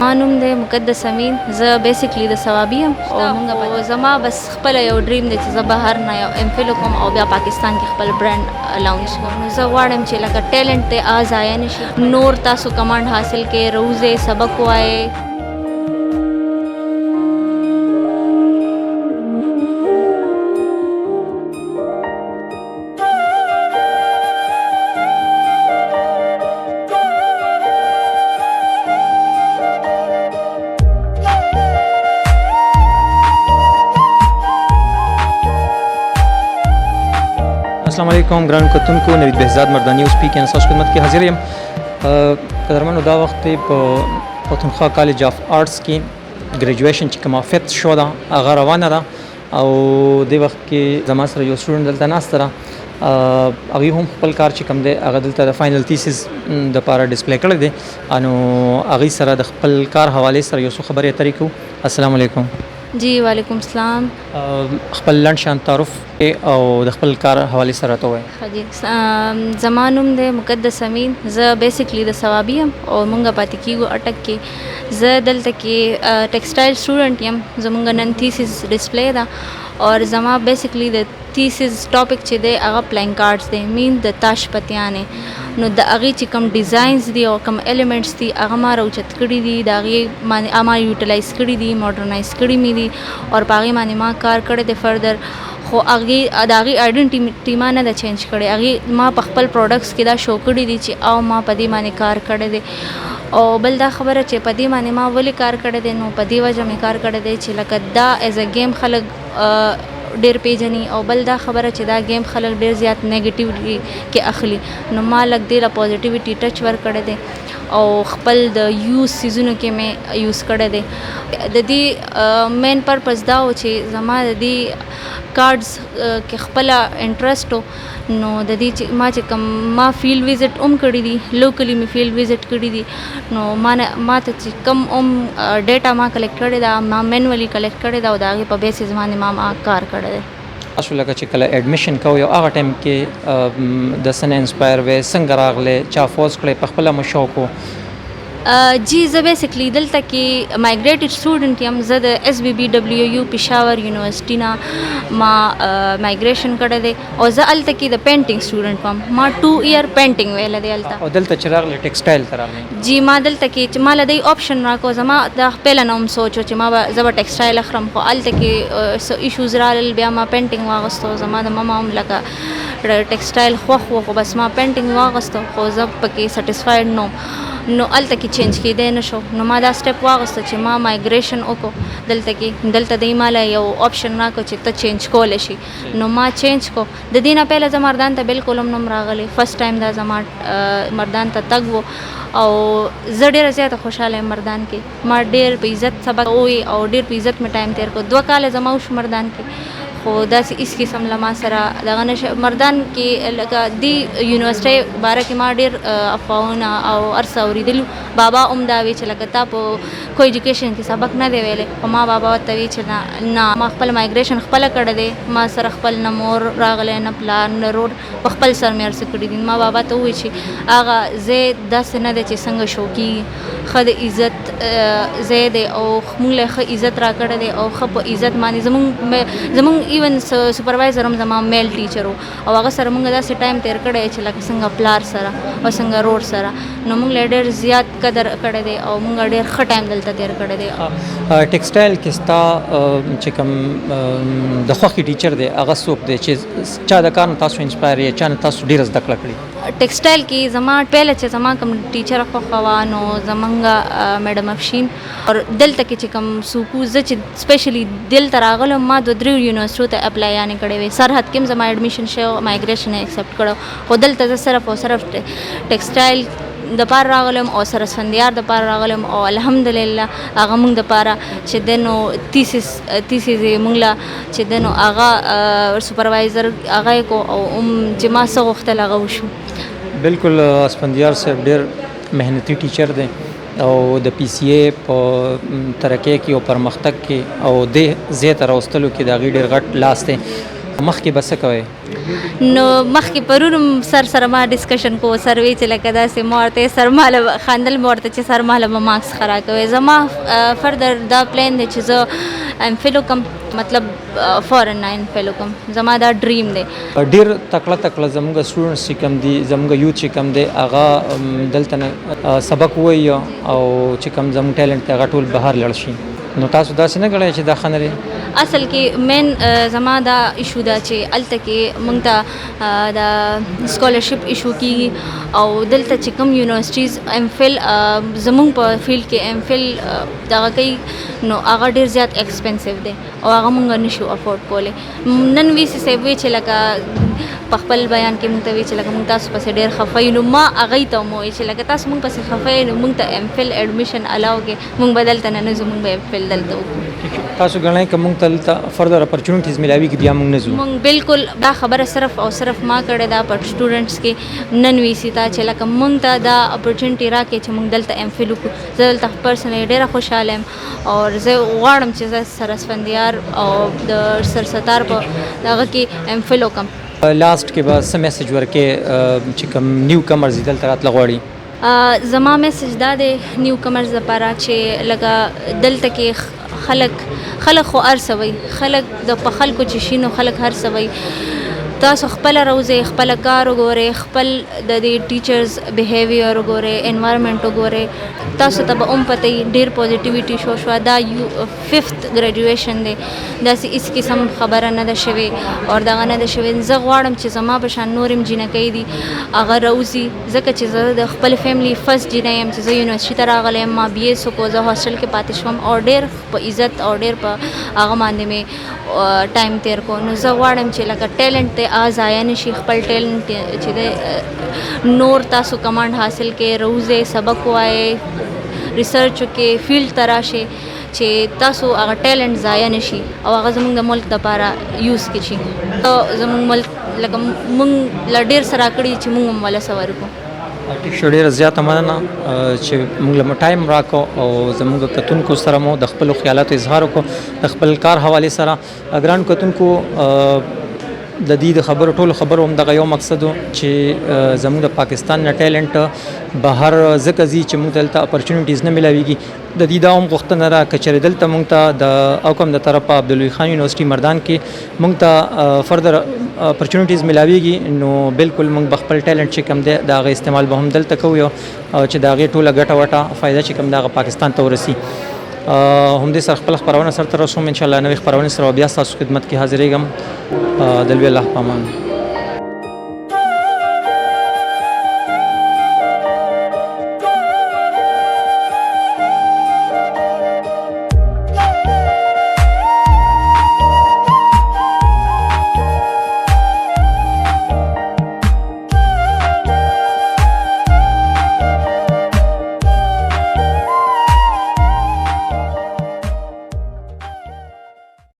ما نوم دی مقدس امین. زه بیسیکلی د ثوابي یم او مونږ زما بس خپل یو ډریم دی چې زه بهر نه یو ام فل وکړم او بیا پاکستان کې خپل برانډ لانچ کړم. زه غواړم چې لکه ټیلنټ دی هغه ضایع نه شي. نور تاسو کمانډ حاصل کړئ، روزئ، سبق ووایئ. السلام علیکم ګران کتونکو، نوید بهزاد مردانی اوس پی کې نساس خدمت کې حاضر یم. قدرمنو دا وخت په پښتونخوا کالج اف آرټس کې ګریجویشن چې کومه فت شو ده هغه روانه ده او د وخت کې زما سره یو سټوډنټ دلته ناسته ده. هغه هم خپل کار چې کوم دی هغه دلته د فاینل تھیسس د لپاره ډسپلی کړی دی. نو هغه سره د خپل کار حواله سره یو څه خبرې اترې کوو. السلام علیکم. جی وعلیکم السلام. خپل لنډ شان تعارف او د خپل کار حواله سره ته وایي. زما نوم دی مقدس امین. زه بیسیکلی د ثوابي یم او مونږ پاتې کیږو اټک کې. زه دلته کې ټیکسټایل سټوډنټ یم. زمونږ نن تھیسس ډسپلی ده اور زما بیسیکلی د تھیسس ټاپک چې دی هغه پلاین کارډز دی، مین د تاش پتیانې. نو د هغې چې کوم ډیزاینز دي او کوم ایلیمنټس دي هغه ما راوچت کړي دي، د هغې باندې ما یوټیلایز کړي دي، ماډرنایز کړي مې دي اور په هغې باندې ما کار کړی دی فردر. خو هغې د هغې آیډنټي ما نه ده چینج کړې. هغې ما په خپل پروډکټس کې دا شو کړي دي چې او ما په دې باندې کار کړی دی. او بل دا خبره چې په دې باندې ما ولې کار کړی دی، نو په دې وجه مې کار کړی دی چې لکه دا ایز ا گیم خلک ډېر پیژني او بل دا خبره چې دا گیم خلک ډېر زیات نیگیټیوټي کې اخلي. نو ما لږ دې له پازیټیوټي ټچ ورکړی دی او خپل د یوز سیزونو کې مې یوز کړی دی. د دې مین پرپز دا و چې زما د دې کارډز کې خپله انټرسټ و. نو د دې چې ما چې کوم ما فیلډ وزټ هم کړي دي، لوکلی مې فیلډ وزټ کړي دي. نو ما ته چې کوم هم ډیټا ما کلیکټ کړې ده ما مینولی کلیکټ کړې ده او د هغې په بیسس باندې ما کار کړی دی. تاسو لکه چې کله ایډمیشن کوئ یو هغه ټایم کې د څه نه انسپایر وې، څنګه راغلی، چا فورس کړی، په خپله مو شوق و؟ جی زه بیسیکلی دلته کې مایګریټډ سټوډنټ یم. زه د ایس بی بی ډبلیو یو پېښور یونیورسټي نه ما مایګریشن کړی دی او زه هلته کې د پینټینګ سټوډنټ وم. ما 2 ایئر پینټینګ ویلی دی هلته. او دلته چې راغلی ټیکسټایل ته راغلی؟ جی ما دلته کې چې ما له دوی آپشن راکړو، زما د خپله نه هم سوچ و چې زه به ټیکسټایل اخلم، خو هلته کې څه ایشوز رالل، بیا ما پینټینګ واغوستو. زما د ماما هم لکه ټیکسټایل خوښ و خو بس ما پینټینګ واغوستو خو زه پکې سټسفاید نه وم. نو هلته کې چینج کېدی نه شو. نو ما دا سټپ واغوسته چې ما مایګریشن وکړو دلته کې. دلته دوی ماله یو آپشن راکړو چې ته چینج کولی شي. نو ما چینج کو. د دې نه پهله زه مردان ته بالکل هم نه م راغلی. فرسټ ټایم دا زما مردان ته تګ و او زه ډېره زیاته خوشحاله یم مردان کې. ما ډېر په عزت سبق ووی او ډېر په عزت مې ټایم تېر کړو. 2 کاله زما وشو مردان کې خو داسې هېڅ قسم له ما سره دغه نشه. مردان کې لکه دې یونیورسټۍ باره کې ما ډېر افواهونه او هر څه اورېدلي. بابا هم دا وی چې لکه تا په کو ایجوکیشن کې سبق نه دی ویلی. خو ما بابا ورته وی چې نه ما خپل مایګریشن خپله کړی دی. ما سره خپل نه مور راغلی نه پلار نه رور، په خپل سر مې هر څه کړي دي. ما بابا ته ووایي چې هغه ځای داسې نه دی چې څنګه شو کېږي. ښه د عزت ځای دی او موږ له ښه عزت را کړی دی او ښه په عزت باندې زموږ ایون سپروایزر هم زما میل ټیچر و او هغه سره موږ داسې ټایم تېر کړی چې لکه څنګه پلار سره او څنګه رور سره. نو موږ له ډېر زیات قدر کړی دی او موږ ډېر ښه ټایم دلته تېر کړی دی. ټیکسټایل کې ستا چې کوم د خوښې ټیچر دی هغه څوک دی چې چا د کار نه تاسو انسپایر یې، چا نه تاسو ډېره زده کړه کړې؟ ټیکسټایل کې زما پهله چې زما کوم ټیچر خوښه وه نو زمونږ میډم افشین. او دلته کې چې کوم څوک زه چې سپیشلی دلته راغلم ما 2-3 یونیورسټیو ته اپلای یعنې کړی وی. سرحد کې هم زما ایډمیشن شوی، مایګریشن یې ایکسپټ کړی. خو دلته زه صرف او صرف ټیکسټایل د پاره راغلم او سره سفندیار د پاره راغلم او الحمدلله هغه موږ د پاره چې د نو تیسیس موږ له چې د نو هغه سپروایزر هغه کو او چې ما څه غوښتل هغه وشو. بالکل اسفندیار صاحب ډېر محنتي ټیچر دی او د پی سی ای په ترقۍ کې او پرمختګ کې او د ځای ته راوستلو کې د هغې ډېر غټ لاس دی. مخکې به څه کوئ؟ نو مخکې پرون سره ما ډسکشن کو سر وی چې لکه داسې ما ورته سر ماله خندل مې ورته چې سر ماله به مارکس خراب کوي. زما فردر دا پلان دی چې زه امفل وکړم، مطلب فورن نه امفل وکړم، زما دا ډریم دی. ډېر تکړه زموږ سټوډنټس چې کوم دي، زموږ یوت چې کوم دی، هغه دلته نه سبق ووایي او چې کوم زموږ ټیلنټ دی هغه ټول بهر لاړ شي. نو تاسو داسې نه ګڼئ چې دا ښه نه دی؟ اصل کې مین زما دا ایشو دا چې هلته کې موږ ته د سکالرشپ ایشو کېږي او دلته چې کوم یونیورسټیز امفل زموږ په فیلډ کې امفل دغه کوي نو هغه ډېر زیات ایکسپنسیو دی او هغه موږ نشو افورډ کولی. نن وی سي صاحب وی چې لکه په خپل بیان کې موږ ته وی چې لکه موږ تاسو پسې ډېر خفه یو، نو ما هغوی ته هم وویل چې لکه تاسو موږ پسې خفه یې نو موږ ته امفل ایډمیشن الاو کې موږ به دلته نه ځو، موږ به امفل دلته وکړو. تاسو ګڼئ که موږ ته دلته فردر اپرچونټیز میلاویږي بیا موږ نه ځو؟ موږ بالکل دا خبره صرف او صرف ما کړې ده په سټوډنټس کې نن وی سي ته چې لکه موږ ته دا اپرچونټي راکړي چې موږ دلته امفل وکړو. زه دلته پرسنلی ډېره خوشحاله یم او زه غواړم چې زه سر اسفندیار او د سرستار په دغه کې امفل وکړم. لاست کې به څه میسج ورکې چې کوم نیو کمرز دي دلته راتله غواړي؟ زما میسج دا دی نیو کمرز لپاره چې لکه دلته کې خلک خو هر څه وایي، خلک د په خلکو چې شي نو خلک هر څه وایي. تاسو خپله روزئ، خپله کار وګورئ، خپل د دې ټیچرز بیهیویر وګورئ، انوایرمنټ وګورئ. تاسو ته به هم پته وي ډېر پوزیټیویټي شو شوه. دا 5th ګریجویشن دی، داسې هېڅ قسم خبره نه ده شوې او دغه نه ده شوې. زه غواړم چې زما په شان نور هم جینکۍ دي هغه راوځي، ځکه چې زه د خپل فیملی فرست جینۍ یم چې زه یونیورسټي ته راغلی یم، ما بي ایس وکړو، زه هاسټل کې پاتې شوم او ډېر په عزت او ډېر په هغه باندې مې ټایم تیر کو. نو زه غواړم چې لکه ټیلنټ دی ضایع نه شي، خپل ټیلنټ چې دی نور تاسو کمانډ حاصل کې روزئ، سبق ووایئ، ریسرچ وکړئ، فیلډ ته راشئ چې تاسو هغه ټیلنټ ضایع نه شي او هغه زموږ د ملک دپاره یوز کې شي. زموږ ملک لکه موږ له ډېر څه راکړي چې موږ هم وله څه ورکړو. ټیک شو، ډېره زیاته مننه چې موږ له مو ټایم راکړو او زموږ کتونکو سره مو د خپلو خیالاتو اظهار وکړو د خپل کار حوالې سره. ګرانو کتونکو، د دې د خبرو ټولو خبرو هم دغه یو مقصد و چې زموږ د پاکستان نه ټیلنټ بهر ځکه ځي چې موږ دلته اپرچونټیز نه میلاویږي. د دې دا هم غوښتنه ده که چېرې دلته موږ ته د اوکم د طرفه عبدالوي خان یونیورسټي مردان کې موږ ته فردر اپرچونټیز میلاویږي نو بالکل موږ به خپل ټیلنټ چې کوم دی د هغه استعمال به هم دلته کوو او چې د هغې ټوله ګټه وټه فایده چې کوم د هغه پاکستان ته ورسي. همدې سره خپل خپرونه سرته رسوم، انشاءالله نوې خپرونې سره بیا ستاسو خدمت کې حاضرېږم. د لوی الله په امان.